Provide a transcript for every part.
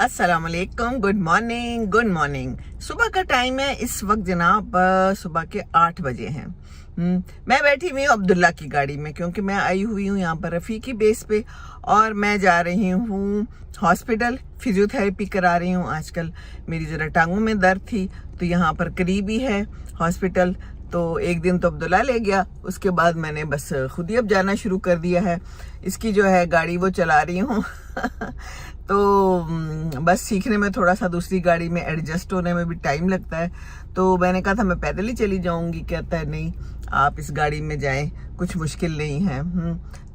अस्सलाम वालेकुम, good morning. सुबह का टाइम है इस वक्त जनाब, सुबह के 8 बजे हैं। मैं बैठी हुई हूँ अब्दुल्ला की गाड़ी में, क्योंकि मैं आई हुई हूँ यहाँ पर रफ़ीकी बेस पे और मैं जा रही हूँ हॉस्पिटल। फिजियोथेरेपी करा रही हूँ। आजकल मेरी ज़रा टांगों में दर्द थी, तो यहाँ पर करीबी है हॉस्पिटल। तो एक दिन तो अब्दुल्ला ले गया, उसके बाद मैंने बस खुद ही अब जाना शुरू कर दिया है। इसकी जो है गाड़ी वो चला रही हूँ तो बस सीखने में थोड़ा सा दूसरी गाड़ी में एडजस्ट होने में भी टाइम लगता है। तो मैंने कहा था मैं पैदल ही चली जाऊंगी, कहता है नहीं आप इस गाड़ी में जाएं, कुछ मुश्किल नहीं है।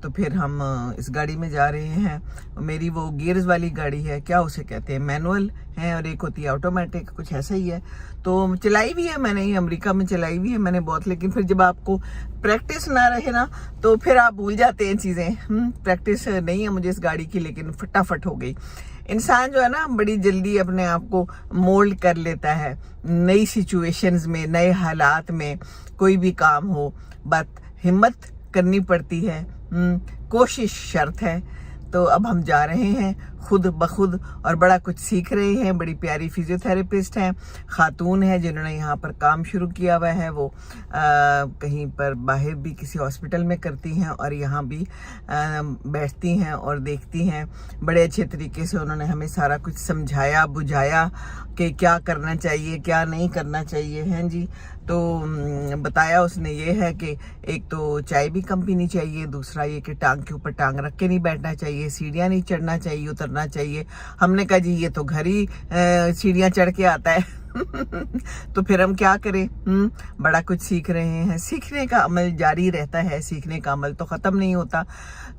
तो फिर हम इस गाड़ी में जा रहे हैं। मेरी वो गियर्स वाली गाड़ी है, क्या उसे कहते हैं, मैनुअल है, और एक होती है ऑटोमेटिक, कुछ ऐसा ही है। तो चलाई भी है मैंने, ये अमेरिका में चलाई भी है मैंने बहुत, लेकिन फिर जब आपको प्रैक्टिस ना रहे ना तो फिर आप भूल जाते हैं चीज़ें। प्रैक्टिस नहीं है मुझे इस गाड़ी की, लेकिन फटाफट हो गई। इंसान जो है ना बड़ी जल्दी अपने आप को मोल्ड कर लेता है नई सिचुएशंस में, नए हालात में। कोई भी काम हो, बात हिम्मत करनी पड़ती है, कोशिश शर्त है। तो अब हम जा रहे हैं खुद बखुद और बड़ा कुछ सीख रहे हैं। बड़ी प्यारी फिजियोथेरेपिस्ट हैं, खातून है, जिन्होंने यहाँ पर काम शुरू किया हुआ है। वो कहीं पर बाहर भी किसी हॉस्पिटल में करती हैं और यहाँ भी बैठती हैं और देखती हैं। बड़े अच्छे तरीके से उन्होंने हमें सारा कुछ समझाया बुझाया कि क्या करना चाहिए क्या नहीं करना चाहिए। हैं जी, तो बताया उसने ये है कि एक तो चाय भी कम पीनी चाहिए, दूसरा ये कि टांग के ऊपर टांग रख के नहीं बैठना चाहिए, सीढ़ियाँ नहीं चढ़ना चाहिए, उतरना चाहिए। हमने कहा जी ये तो घर ही सीढ़ियाँ चढ़ के आता है तो फिर हम क्या करें। बड़ा कुछ सीख रहे हैं। सीखने का अमल जारी रहता है, सीखने का अमल तो ख़त्म नहीं होता।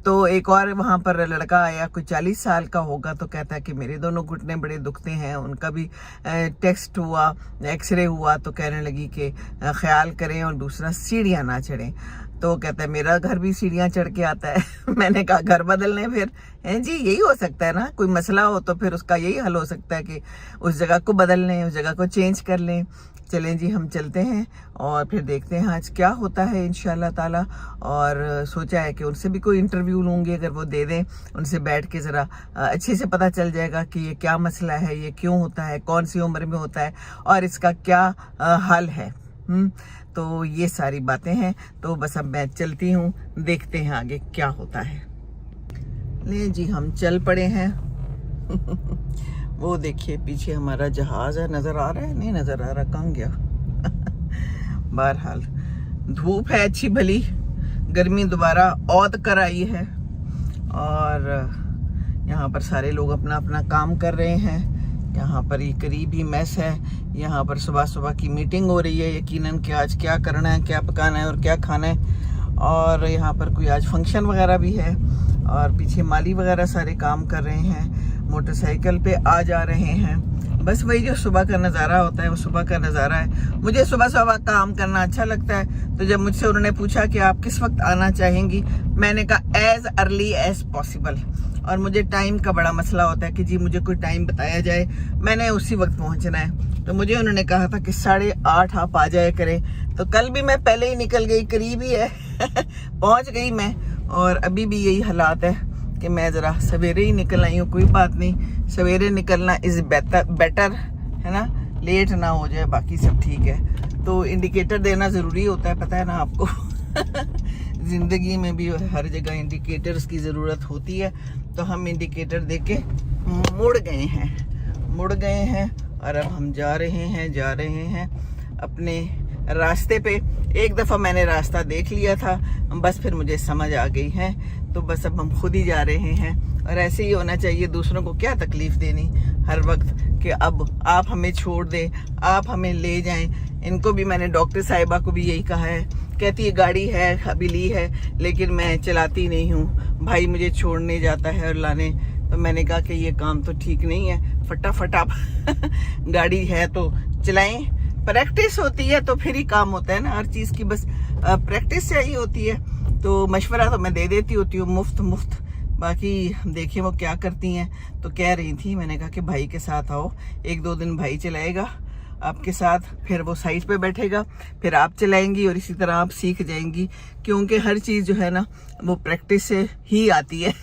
तो एक और वहाँ पर लड़का आया, कोई 40 साल का होगा, तो कहता है कि मेरे दोनों घुटने बड़े दुखते हैं। उनका भी टेस्ट हुआ, एक्सरे हुआ, तो कहने लगी कि ख्याल करें और दूसरा सीढ़ियाँ ना चढ़ें। तो कहता है मेरा घर भी सीढ़ियाँ चढ़ के आता है मैंने कहा घर बदलने फिर। हैं जी, यही हो सकता है ना, कोई मसला हो तो फिर उसका यही हल हो सकता है कि उस जगह को बदल लें, उस जगह को चेंज कर लें। चलें जी, हम चलते हैं और फिर देखते हैं आज क्या होता है इंशाल्लाह ताला। और सोचा है कि उनसे भी कोई इंटरव्यू लूँगी, अगर वो दे दें, उनसे बैठ के ज़रा अच्छे से पता चल जाएगा कि ये क्या मसला है, ये क्यों होता है, कौन सी उम्र में होता है और इसका क्या हल है। तो ये सारी बातें हैं। तो बस अब मैं चलती हूँ, देखते हैं आगे क्या होता है। ले जी, हम चल पड़े हैं वो देखिए पीछे हमारा जहाज है, नजर आ रहा है, नहीं नजर आ रहा, कहाँ गया बहरहाल धूप है अच्छी भली, गर्मी दोबारा औद कर आई है और यहाँ पर सारे लोग अपना अपना काम कर रहे हैं। यहाँ पर ये करीब ही मेस है, यहाँ पर सुबह सुबह की मीटिंग हो रही है यकीनन कि आज क्या करना है, क्या पकाना है और क्या खाना है। और यहाँ पर कोई आज फंक्शन वगैरह भी है और पीछे माली वगैरह सारे काम कर रहे हैं, मोटरसाइकिल पे आ जा रहे हैं। बस वही जो सुबह का नज़ारा होता है वो सुबह का नज़ारा है। मुझे सुबह सुबह काम करना अच्छा लगता है। तो जब मुझसे उन्होंने पूछा कि आप किस वक्त आना चाहेंगी, मैंने कहा एज अर्ली एज पॉसिबल। और मुझे टाइम का बड़ा मसला होता है कि जी मुझे कोई टाइम बताया जाए, मैंने उसी वक्त पहुंचना है। तो मुझे उन्होंने कहा था कि 8:30 आप आ जाए करें। तो कल भी मैं पहले ही निकल गई, करीब ही है पहुंच गई मैं। और अभी भी यही हालात है कि मैं ज़रा सवेरे ही निकल आई हूँ। कोई बात नहीं, सवेरे निकलना इज़ बेटर है ना, लेट ना हो जाए, बाकी सब ठीक है। तो इंडिकेटर देना ज़रूरी होता है, पता है ना आपको ज़िंदगी में भी हर जगह इंडिकेटर्स की ज़रूरत होती है। तो हम इंडिकेटर देके मुड़ गए हैं और अब हम जा रहे हैं अपने रास्ते पे। एक दफ़ा मैंने रास्ता देख लिया था, बस फिर मुझे समझ आ गई है। तो बस अब हम खुद ही जा रहे हैं और ऐसे ही होना चाहिए। दूसरों को क्या तकलीफ़ देनी हर वक्त कि अब आप हमें छोड़ दें, आप हमें ले जाएं। इनको भी मैंने, डॉक्टर साहिबा को भी यही कहा है, कहती है गाड़ी है अभी ली है लेकिन मैं चलाती नहीं हूँ, भाई मुझे छोड़ने जाता है और लाने। तो मैंने कहा कि ये काम तो ठीक नहीं है, फटाफट आप गाड़ी है तो चलाएं। प्रैक्टिस होती है तो फिर ही काम होता है ना, हर चीज़ की बस प्रैक्टिस चाहिए होती है। तो मशवरा तो मैं दे देती होती हूँ मुफ्त। बाकी देखिए वो क्या करती हैं। तो कह रही थी, मैंने कहा कि भाई के साथ आओ, 1-2 दिन भाई चलाएगा आपके साथ, फिर वो साइड पे बैठेगा, फिर आप चलाएंगी और इसी तरह आप सीख जाएंगी। क्योंकि हर चीज़ जो है ना वो प्रैक्टिस से ही आती है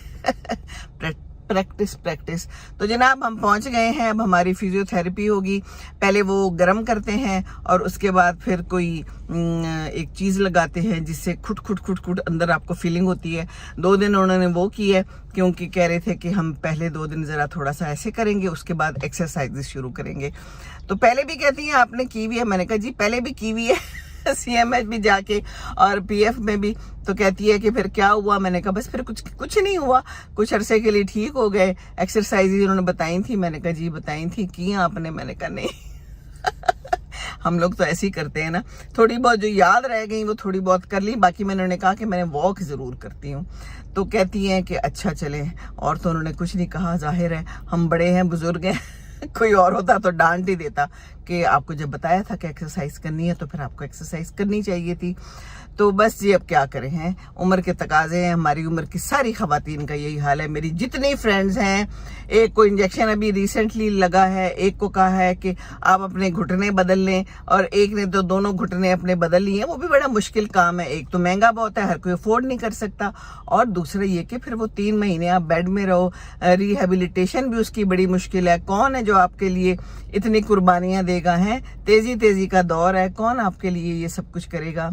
प्रैक्टिस प्रैक्टिस। तो जनाब हम पहुंच गए हैं, अब हमारी फिजियोथेरेपी होगी। पहले वो गर्म करते हैं और उसके बाद फिर कोई एक चीज़ लगाते हैं जिससे खुट खुट खुट खुट अंदर आपको फीलिंग होती है। 2 दिन उन्होंने वो की है, क्योंकि कह रहे थे कि हम पहले 2 दिन ज़रा थोड़ा सा ऐसे करेंगे, उसके बाद एक्सरसाइज शुरू करेंगे। तो पहले भी कहती हैं आपने की हुई है, मैंने कहा जी पहले भी की हुई है CMH भी जाके और PF में भी। तो कहती है कि फिर क्या हुआ, मैंने कहा बस फिर कुछ नहीं हुआ, कुछ अरसे के लिए ठीक हो गए। एक्सरसाइज उन्होंने बताई थी, मैंने कहा जी बताई थी, की आपने, मैंने कहा नहीं हम लोग तो ऐसे ही करते हैं ना, थोड़ी बहुत जो याद रह गई वो थोड़ी बहुत कर ली, बाकी मैंने उन्होंने कहा कि मैंने वॉक ज़रूर करती हूँ। तो कहती हैं कि अच्छा चले, और तो उन्होंने कुछ नहीं कहा, जाहिर है हम बड़े हैं, बुजुर्ग हैं कोई और होता तो डांट ही देता कि आपको जब बताया था कि एक्सरसाइज करनी है तो फिर आपको एक्सरसाइज करनी चाहिए थी। तो बस जी अब क्या करें हैं, उम्र के तकाजे हैं, हमारी उम्र की सारी खवातीन का यही हाल है। मेरी जितनी फ्रेंड्स हैं, एक को इंजेक्शन अभी रिसेंटली लगा है, एक को कहा है कि आप अपने घुटने बदल लें, और एक ने तो दोनों घुटने अपने बदल लिए हैं। वो भी बड़ा मुश्किल काम है, एक तो महंगा बहुत है, हर कोई अफोर्ड नहीं कर सकता, और दूसरा ये कि फिर वो 3 महीने आप बेड में रहो, रिहेबिलिटेशन भी उसकी बड़ी मुश्किल है। कौन है जो आपके लिए इतनी कुर्बानियां देगा, हैं तेजी का दौर है, कौन आपके लिए ये सब कुछ करेगा।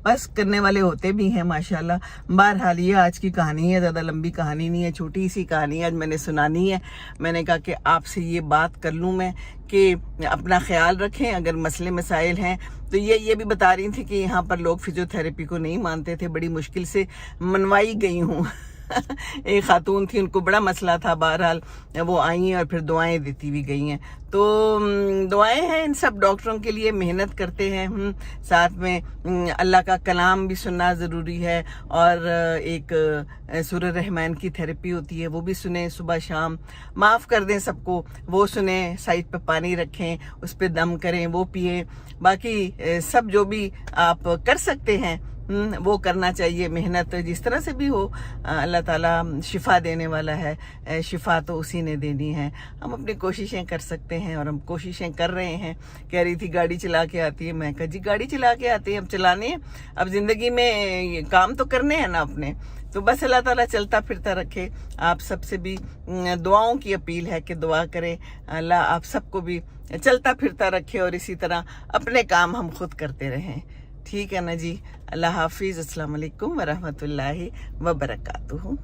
बस करने वाले होते भी हैं माशाल्लाह। बहरहाल ये आज की कहानी है, ज़्यादा लंबी कहानी नहीं है, छोटी सी कहानी आज मैंने सुनानी है। मैंने कहा कि आपसे ये बात कर लूँ मैं कि अपना ख्याल रखें, अगर मसले मसाइल हैं तो ये भी बता रही थी कि यहाँ पर लोग फिजियोथेरेपी को नहीं मानते थे, बड़ी मुश्किल से मनवाई गई हूँ एक खातून थी, उनको बड़ा मसला था, बहरहाल वो आई और फिर दुआएं देती भी गई हैं। तो दुआएं हैं इन सब डॉक्टरों के लिए, मेहनत करते हैं। साथ में अल्लाह का कलाम भी सुनना ज़रूरी है, और एक सूरह रहमान की थेरेपी होती है, वो भी सुने सुबह शाम। माफ़ कर दें सबको, वो सुने, साइड पे पानी रखें, उस पर दम करें, वो पिए। बाकी सब जो भी आप कर सकते हैं वो करना चाहिए। मेहनत जिस तरह से भी हो, अल्लाह ताला शिफा देने वाला है, शिफा तो उसी ने देनी है। हम अपनी कोशिशें कर सकते हैं, और हम कोशिशें कर रहे हैं। कह रही थी गाड़ी चला के आती है, मैं कहा जी गाड़ी चला के आती है, अब चलाने हैं, अब ज़िंदगी में काम तो करने हैं ना अपने। तो बस अल्लाह ताला चलता फिरता रखे। आप सबसे भी दुआओं की अपील है कि दुआ करें, अल्लाह आप सबको भी चलता फिरता रखे, और इसी तरह अपने काम हम खुद करते रहें। ठीक है ना जी। अल्लाह हाफिज़, अस्सलाम वालेकुम वरहमतुल्लाहि वबरकातुहू।